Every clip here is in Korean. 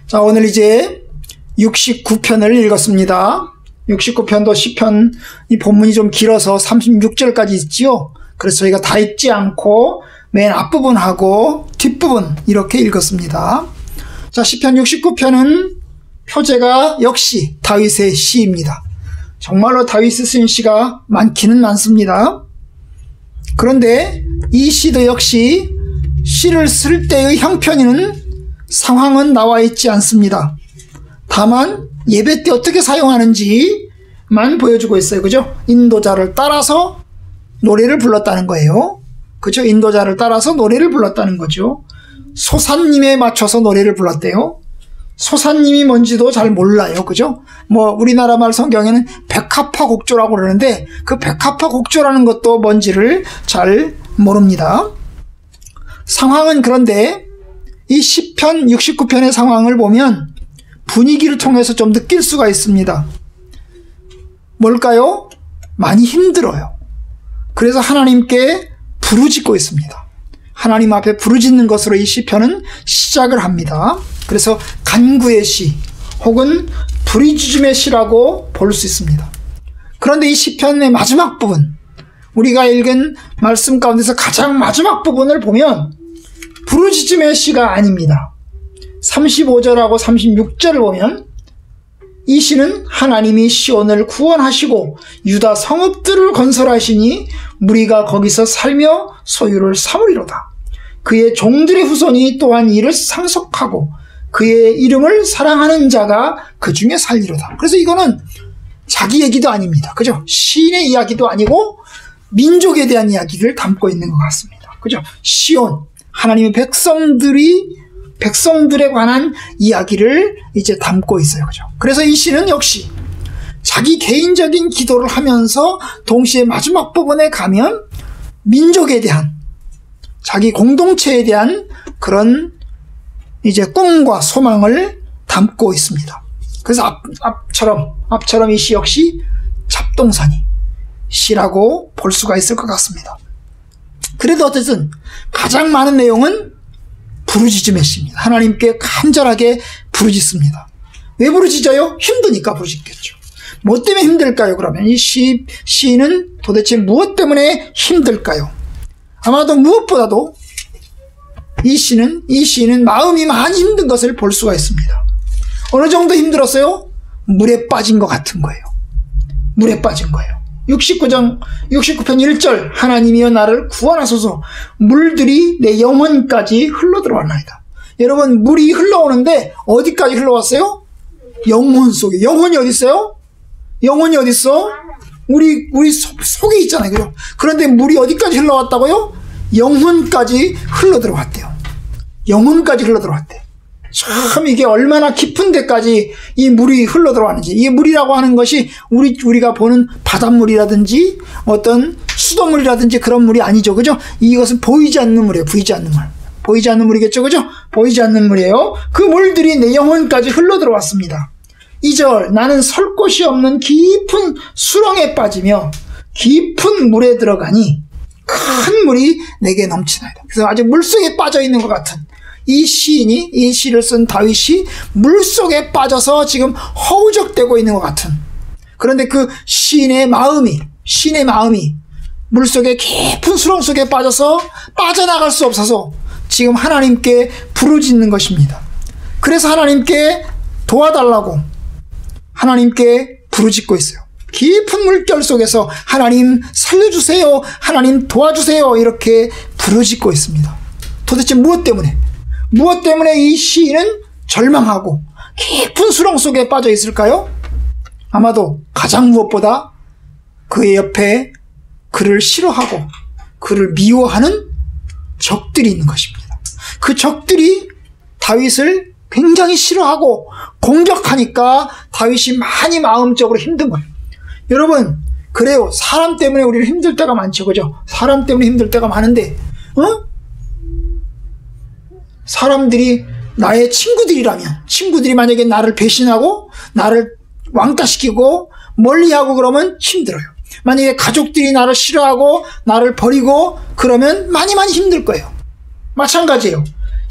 자, 오늘 이제 69편을 읽었습니다. 69편도 시편, 이 본문이 좀 길어서 36절까지 있지요. 그래서 저희가 다 읽지 않고 맨 앞부분하고 뒷부분 이렇게 읽었습니다. 자, 시편 69편은 표제가 역시 다윗의 시입니다. 정말로 다윗이 쓴 시가 많기는 많습니다. 그런데 이 시도 역시 시를 쓸 때의 형편에는 상황은 나와 있지 않습니다. 다만 예배 때 어떻게 사용하는지만 보여주고 있어요. 그죠? 인도자를 따라서 노래를 불렀다는 거예요. 그죠? 인도자를 따라서 노래를 불렀다는 거죠. 소사님에 맞춰서 노래를 불렀대요. 소사님이 뭔지도 잘 몰라요. 그죠? 우리나라 말 성경에는 백합화 곡조라고 그러는데 그 백합화 곡조라는 것도 뭔지를 잘 모릅니다. 상황은 그런데 이 시편 69편의 상황을 보면 분위기를 통해서 좀 느낄 수가 있습니다. 뭘까요? 많이 힘들어요. 그래서 하나님께 부르짖고 있습니다. 하나님 앞에 부르짖는 것으로 이 시편은 시작을 합니다. 그래서 간구의 시 혹은 부르짖음의 시라고 볼 수 있습니다. 그런데 이 시편의 마지막 부분, 우리가 읽은 말씀 가운데서 가장 마지막 부분을 보면 부르짖음의 시가 아닙니다. 35절하고 36절을 보면 이 시는 하나님이 시온을 구원하시고 유다 성읍들을 건설하시니 무리가 거기서 살며 소유를 삼으리로다. 그의 종들의 후손이 또한 이를 상속하고 그의 이름을 사랑하는 자가 그 중에 살리로다. 그래서 이거는 자기 얘기도 아닙니다. 그죠? 시인의 이야기도 아니고 민족에 대한 이야기를 담고 있는 것 같습니다. 그죠? 시온, 하나님의 백성들에 관한 이야기를 이제 담고 있어요. 그죠? 그래서 이 시는 역시 자기 개인적인 기도를 하면서 동시에 마지막 부분에 가면 민족에 대한, 자기 공동체에 대한 그런 이제 꿈과 소망을 담고 있습니다. 그래서 앞처럼 이 시 역시 잡동사니 시라고 볼 수가 있을 것 같습니다. 그래도 어쨌든 가장 많은 내용은 부르짖음의 시입니다. 하나님께 간절하게 부르짖습니다. 왜 부르짖어요? 힘드니까 부르짖겠죠. 뭐 때문에 힘들까요? 그러면 이 시인은 도대체 무엇 때문에 힘들까요? 아마도 무엇보다도 이 시인은 마음이 많이 힘든 것을 볼 수가 있습니다. 어느 정도 힘들었어요? 물에 빠진 것 같은 거예요. 물에 빠진 거예요. 69편 1절 하나님이여 나를 구원하소서 물들이 내 영혼까지 흘러들어왔나이다. 여러분, 물이 흘러오는데 어디까지 흘러왔어요? 영혼 속에. 영혼이 어디 있어요? 영혼이 어디 있어? 우리 속에 있잖아요. 그죠? 그런데 물이 어디까지 흘러왔다고요? 영혼까지 흘러들어왔대요. 영혼까지 흘러들어왔대. 참 이게 얼마나 깊은 데까지 이 물이 흘러들어왔는지. 이 물이라고 하는 것이 우리가 보는 바닷물이라든지 어떤 수돗물이라든지 그런 물이 아니죠. 그죠? 이것은 보이지 않는 물이에요. 보이지 않는 물. 보이지 않는 물이겠죠. 그죠? 보이지 않는 물이에요. 그 물들이 내 영혼까지 흘러들어왔습니다. 2절 나는 설 곳이 없는 깊은 수렁에 빠지며 깊은 물에 들어가니 큰 물이 내게 넘치나이다. 그래서 아주 물속에 빠져있는 것 같은 이 시인이, 이 시를 쓴 다윗이 물속에 빠져서 지금 허우적대고 있는 것 같은, 그런데 그 시인의 마음이 물속에 깊은 수렁 속에 빠져서 빠져나갈 수 없어서 지금 하나님께 부르짖는 것입니다. 그래서 하나님께 도와달라고 하나님께 부르짖고 있어요. 깊은 물결 속에서 하나님 살려주세요, 하나님 도와주세요, 이렇게 부르짖고 있습니다. 도대체 무엇 때문에 이 시인은 절망하고 깊은 수렁 속에 빠져 있을까요? 아마도 가장 무엇보다 그의 옆에 그를 싫어하고 그를 미워하는 적들이 있는 것입니다. 그 적들이 다윗을 굉장히 싫어하고 공격하니까 다윗이 많이 마음적으로 힘든 거예요. 여러분, 그래요. 사람 때문에 우리는 힘들 때가 많죠. 그죠? 사람 때문에 힘들 때가 많은데, 사람들이 나의 친구들이 만약에 나를 배신하고 나를 왕따시키고 멀리하고 그러면 힘들어요. 만약에 가족들이 나를 싫어하고 나를 버리고 그러면 많이 힘들 거예요. 마찬가지예요.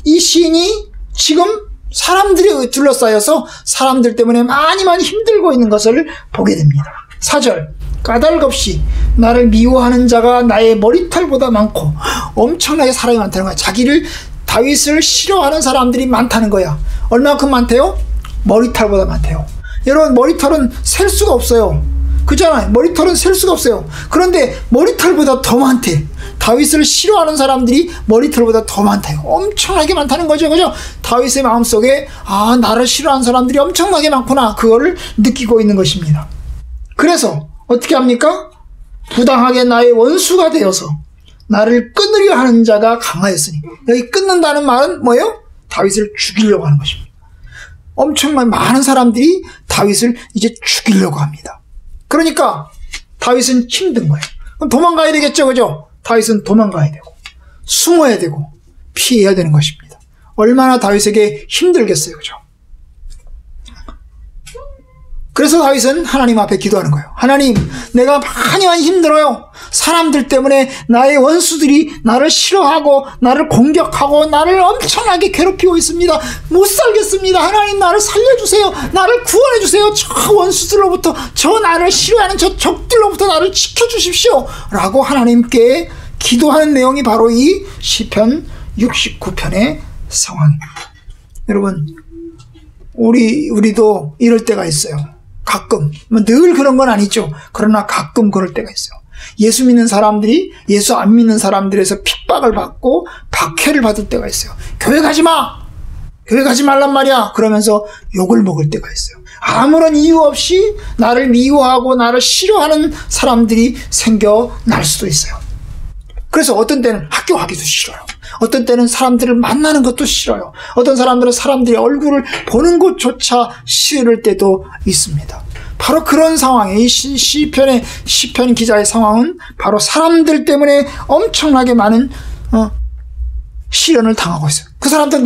이 시인이 지금 사람들이 둘러싸여서 사람들 때문에 많이 힘들고 있는 것을 보게 됩니다. 4절, 까닭없이 나를 미워하는 자가 나의 머리털보다 많고, 엄청나게 사람이 많다는 거야. 다윗을 싫어하는 사람들이 많다는 거야. 얼마큼 많대요? 머리털보다 많대요. 여러분, 머리털은 셀 수가 없어요. 그잖아요. 머리털은 셀 수가 없어요. 그런데 머리털보다 더 많대. 다윗을 싫어하는 사람들이 머리털보다 더 많대요. 엄청나게 많다는 거죠. 그죠? 다윗의 마음속에 나를 싫어하는 사람들이 엄청나게 많구나. 그거를 느끼고 있는 것입니다. 그래서 어떻게 합니까? 부당하게 나의 원수가 되어서 나를 끊으려 하는 자가 강하였으니. 여기 끊는다는 말은 뭐예요? 다윗을 죽이려고 하는 것입니다. 엄청나게 많은 사람들이 다윗을 이제 죽이려고 합니다. 그러니까 다윗은 힘든 거예요. 그럼 도망가야 되겠죠. 그죠? 다윗은 도망가야 되고 숨어야 되고 피해야 되는 것입니다. 얼마나 다윗에게 힘들겠어요. 그죠? 그래서 다윗은 하나님 앞에 기도하는 거예요. 하나님, 내가 많이 힘들어요. 사람들 때문에 나의 원수들이 나를 싫어하고 나를 공격하고 나를 엄청나게 괴롭히고 있습니다. 못 살겠습니다. 하나님, 나를 살려주세요. 나를 구원해주세요. 저 원수들로부터, 저 나를 싫어하는 저 적들로부터 나를 지켜주십시오. 라고 하나님께 기도하는 내용이 바로 이 시편 69편의 상황입니다. 여러분, 우리도 이럴 때가 있어요. 가끔, 늘 그런 건 아니죠. 그러나 가끔 그럴 때가 있어요. 예수 믿는 사람들이 예수 안 믿는 사람들에서 핍박을 받고 박해를 받을 때가 있어요. 교회 가지 마! 교회 가지 말란 말이야! 그러면서 욕을 먹을 때가 있어요. 아무런 이유 없이 나를 미워하고 나를 싫어하는 사람들이 생겨날 수도 있어요. 그래서 어떤 때는 학교 가기도 싫어요. 어떤 때는 사람들을 만나는 것도 싫어요. 어떤 사람들은 사람들의 얼굴을 보는 것조차 싫을 때도 있습니다. 바로 그런 상황에 이 시편 기자의 상황은 바로 사람들 때문에 엄청나게 많은 시련을 당하고 있어요. 그 사람들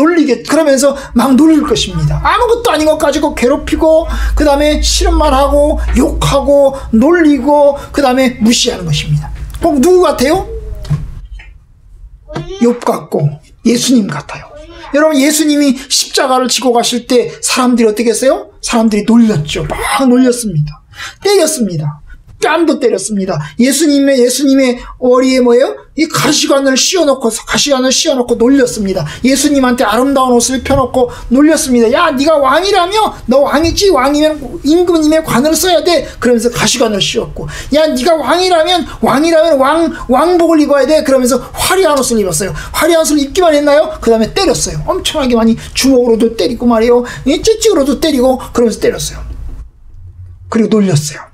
그러면서 막 놀릴 것입니다. 아무것도 아닌 것 가지고 괴롭히고, 그 다음에 싫은 말하고 욕하고 놀리고, 그 다음에 무시하는 것입니다. 꼭 누구 같아요? 욥 같고 예수님 같아요. 여러분, 예수님이 십자가를 지고 가실 때 사람들이 어떻게 했어요? 사람들이 놀렸죠. 막 놀렸습니다. 때렸습니다. 뺨도 때렸습니다. 예수님의 머리에 뭐예요? 이 가시관을 씌워놓고 놀렸습니다. 예수님한테 아름다운 옷을 펴놓고 놀렸습니다. 야, 네가 왕이라며? 너 왕이지? 왕이면 임금님의 관을 써야 돼. 그러면서 가시관을 씌웠고, 야, 네가 왕이라면 왕복을 입어야 돼. 그러면서 화려한 옷을 입었어요. 화려한 옷을 입기만 했나요? 그 다음에 때렸어요. 엄청나게 많이 주먹으로도 때리고 말이에요. 찌찌로도 때리고, 그러면서 때렸어요. 그리고 놀렸어요.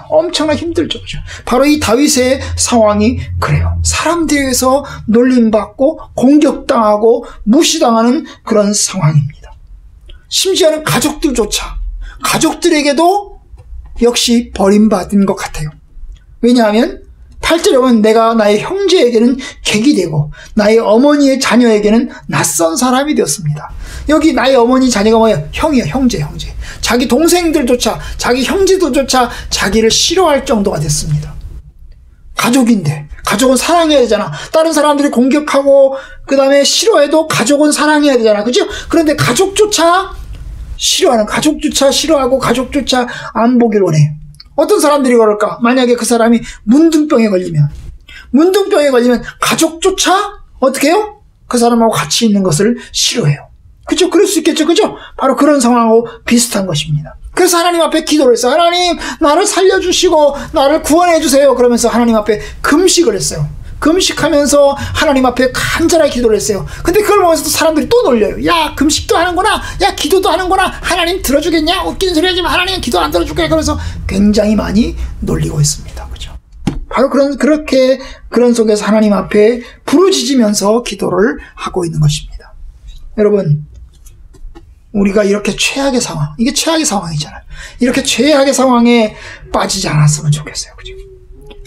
엄청나게 힘들죠. 그죠? 바로 이 다윗의 상황이 그래요. 사람들에게서 놀림받고 공격당하고 무시당하는 그런 상황입니다. 심지어는 가족들에게도 역시 버림받은 것 같아요. 왜냐하면 8절에 보면 내가 나의 형제에게는 객이 되고 나의 어머니의 자녀에게는 낯선 사람이 되었습니다. 여기 나의 어머니 자녀가 뭐예요? 형이에요. 형제. 자기 동생들조차, 자기 형제들조차 자기를 싫어할 정도가 됐습니다. 가족인데, 가족은 사랑해야 되잖아. 다른 사람들이 공격하고 그 다음에 싫어해도 가족은 사랑해야 되잖아. 그죠? 그런데 가족조차 싫어하고 가족조차 안 보길 원해요. 어떤 사람들이 그럴까? 만약에 그 사람이 문둥병에 걸리면 가족조차 어떻게 해요? 그 사람하고 같이 있는 것을 싫어해요. 그죠? 그럴 수 있겠죠? 그죠? 바로 그런 상황하고 비슷한 것입니다. 그래서 하나님 앞에 기도를 했어요. 하나님, 나를 살려주시고 나를 구원해주세요. 그러면서 하나님 앞에 금식을 했어요. 금식하면서 하나님 앞에 간절하게 기도를 했어요. 근데 그걸 보면서 사람들이 또 놀려요. 야, 금식도 하는구나. 야, 기도도 하는구나. 하나님 들어주겠냐? 웃기는 소리 하지만 하나님 기도 안 들어줄게. 그러면서 굉장히 많이 놀리고 있습니다. 그죠? 바로 그런 속에서 하나님 앞에 부르짖으면서 기도를 하고 있는 것입니다. 여러분, 우리가 이렇게 최악의 상황, 이게 최악의 상황이잖아요. 이렇게 최악의 상황에 빠지지 않았으면 좋겠어요. 그죠?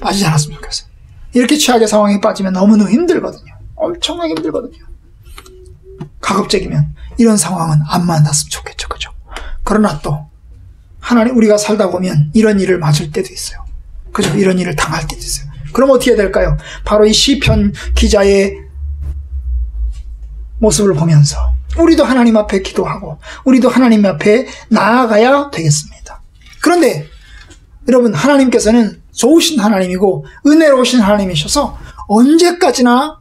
빠지지 않았으면 좋겠어요. 이렇게 최악의 상황에 빠지면 너무너무 힘들거든요. 엄청나게 힘들거든요. 가급적이면 이런 상황은 안 만났으면 좋겠죠. 그죠? 그러나 또 우리가 살다 보면 이런 일을 맞을 때도 있어요. 그죠? 이런 일을 당할 때도 있어요. 그럼 어떻게 해야 될까요? 바로 이 시편 기자의 모습을 보면서 우리도 하나님 앞에 기도하고 우리도 하나님 앞에 나아가야 되겠습니다. 그런데 여러분, 하나님께서는 좋으신 하나님이고 은혜로우신 하나님이셔서 언제까지나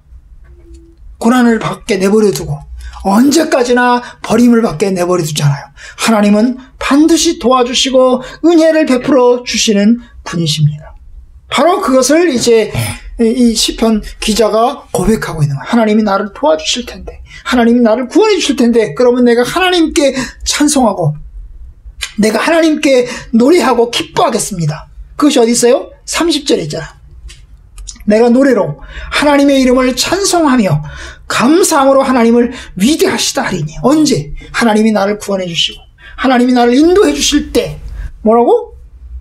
고난을 받게 내버려 두고 언제까지나 버림을 받게 내버려 두잖아요. 하나님은 반드시 도와주시고 은혜를 베풀어 주시는 분이십니다. 바로 그것을 이제 이 시편 기자가 고백하고 있는 거예요. 하나님이 나를 도와주실 텐데, 하나님이 나를 구원해 주실 텐데, 그러면 내가 하나님께 찬송하고 내가 하나님께 노래하고 기뻐하겠습니다. 그것이 어디 있어요? 30절에 있잖아. 내가 노래로 하나님의 이름을 찬송하며 감사함으로 하나님을 위대하시다 하리니. 언제? 하나님이 나를 구원해 주시고 하나님이 나를 인도해 주실 때 뭐라고?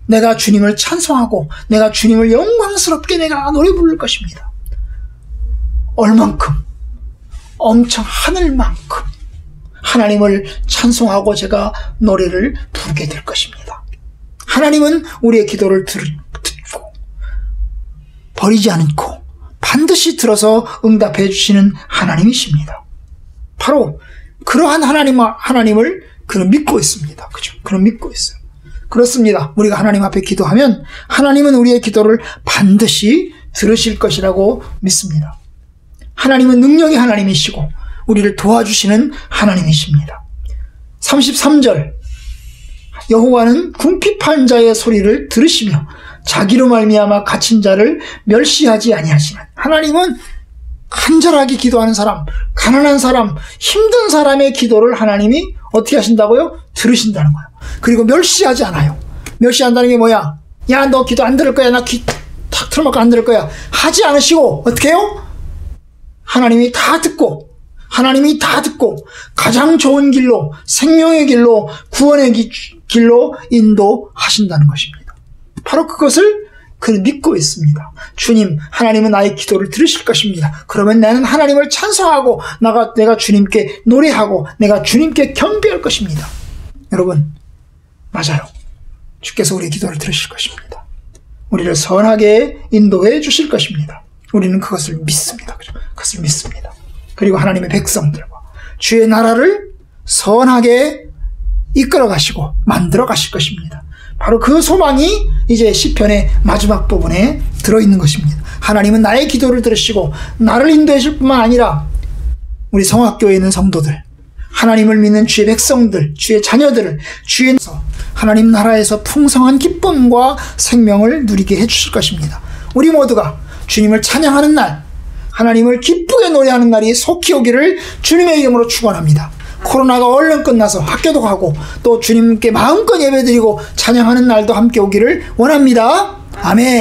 내가 주님을 찬송하고 내가 주님을 영광스럽게 내가 노래 부를 것입니다. 얼만큼? 엄청 하늘만큼 하나님을 찬송하고 제가 노래를 부르게 될 것입니다. 하나님은 우리의 기도를 듣고 버리지 않고 반드시 들어서 응답해 주시는 하나님이십니다. 바로 그러한 하나님을 그는 믿고 있습니다. 그죠? 그는 믿고 있어요. 그렇습니다. 우리가 하나님 앞에 기도하면 하나님은 우리의 기도를 반드시 들으실 것이라고 믿습니다. 하나님은 능력의 하나님이시고 우리를 도와주시는 하나님이십니다. 33절, 여호와는 궁핍한 자의 소리를 들으시며 자기로 말미암아 갇힌 자를 멸시하지 아니하시는. 하나님은 간절하게 기도하는 사람, 가난한 사람, 힘든 사람의 기도를 하나님이 어떻게 하신다고요? 들으신다는 거예요. 그리고 멸시하지 않아요. 멸시한다는 게 뭐야? 야, 너 기도 안 들을 거야. 나 귀 탁 틀어막고 안 들을 거야. 하지 않으시고 어떻게 해요? 하나님이 다 듣고 가장 좋은 길로, 생명의 길로, 구원의 길로 인도하신다는 것입니다. 바로 그것을 그는 믿고 있습니다. 주님, 하나님은 나의 기도를 들으실 것입니다. 그러면 나는 하나님을 찬송하고 내가 주님께 노래하고 내가 주님께 경배할 것입니다. 여러분, 맞아요. 주께서 우리의 기도를 들으실 것입니다. 우리를 선하게 인도해 주실 것입니다. 우리는 그것을 믿습니다. 그것을 믿습니다. 그리고 하나님의 백성들과 주의 나라를 선하게 이끌어 가시고 만들어 가실 것입니다. 바로 그 소망이 이제 시편의 마지막 부분에 들어있는 것입니다. 하나님은 나의 기도를 들으시고 나를 인도해 줄 뿐만 아니라 우리 성악교회에 있는 성도들, 하나님을 믿는 주의 백성들, 주의 자녀들을 주의 하나님 나라에서 풍성한 기쁨과 생명을 누리게 해주실 것입니다. 우리 모두가 주님을 찬양하는 날, 하나님을 기쁘게 노래하는 날이 속히 오기를 주님의 이름으로 축원합니다. 코로나가 얼른 끝나서 학교도 가고 또 주님께 마음껏 예배드리고 찬양하는 날도 함께 오기를 원합니다. 아멘.